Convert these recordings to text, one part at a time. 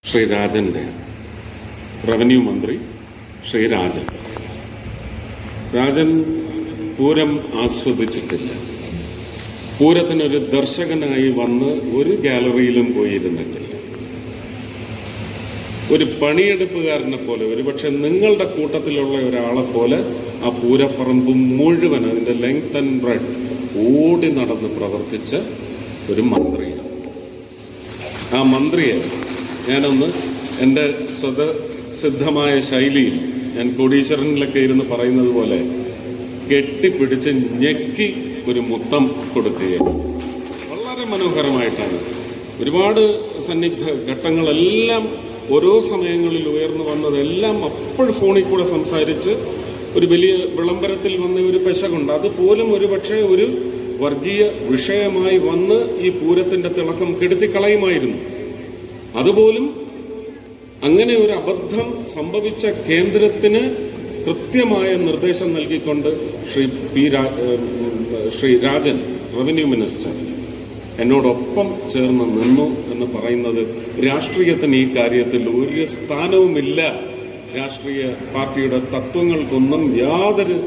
Shri രാജൻ്റെ revenue മന്ത്രി ശ്രീ രാജൻ പൂരം ആസ്വദിച്ചിട്ടില്ല. പൂരത്തിനൊരു ദർശകനായി വന്ന് ഒരു ഗാലറിയിലും പോയിരുന്നിട്ടില്ല. ഒരു പണിയെടുപ്പുകാരനെ പോലെ, ഒരുപക്ഷെ നിങ്ങളുടെ കൂട്ടത്തിലുള്ള ഒരാളെ പോലെ ആ പൂരപ്പറമ്പ് മുഴുവൻ അതിൻ്റെ ലെങ്ത് ആൻഡ് ബ്രെഡ്ത്ത് ഓടി നടന്ന് പ്രവർത്തിച്ച ഒരു മന്ത്രിയാണ്. ആ മന്ത്രിയെ ഞാനൊന്ന് എൻ്റെ സ്വതസിദ്ധമായ ശൈലിയിൽ, ഞാൻ കോടീശ്വരനിലൊക്കെ ഇരുന്ന് പറയുന്നത് പോലെ കെട്ടിപ്പിടിച്ച് ഞെക്കി ഒരു മുത്തം കൊടുക്കുകയാണ്. വളരെ മനോഹരമായിട്ടാണ്. ഒരുപാട് സന്നിഗ്ധ ഘട്ടങ്ങളെല്ലാം ഓരോ സമയങ്ങളിൽ ഉയർന്നു വന്നതെല്ലാം അപ്പോൾ ഫോണിൽ കൂടെ സംസാരിച്ച് ഒരു വലിയ വിളംബരത്തിൽ വന്ന ഒരു പെശകുണ്ട്. അതുപോലും ഒരുപക്ഷെ ഒരു വർഗീയ വിഷയമായി വന്ന് ഈ പൂരത്തിൻ്റെ തിളക്കം കെടുത്തിക്കളയുമായിരുന്നു. അതുപോലും അങ്ങനെ ഒരു അബദ്ധം സംഭവിച്ച കേന്ദ്രത്തിന് കൃത്യമായ നിർദ്ദേശം നൽകിക്കൊണ്ട് ശ്രീ രാജൻ റവന്യൂ മിനിസ്റ്റർ എന്നോടൊപ്പം ചേർന്ന് നിന്നു എന്ന് പറയുന്നത് രാഷ്ട്രീയത്തിന് ഈ കാര്യത്തിൽ ഒരു സ്ഥാനവുമില്ല. രാഷ്ട്രീയ പാർട്ടിയുടെ തത്വങ്ങൾക്കൊന്നും യാതൊരു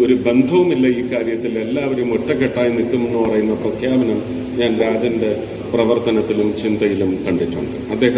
ഒരു ബന്ധവുമില്ല ഈ കാര്യത്തിൽ. എല്ലാവരും ഒറ്റക്കെട്ടായി നിൽക്കുമെന്ന് പറയുന്ന പ്രഖ്യാപനം ഞാൻ രാജൻ്റെ പ്രവർത്തനത്തിലും ചിന്തയിലും കണ്ടിട്ടുണ്ട്. അദ്ദേഹം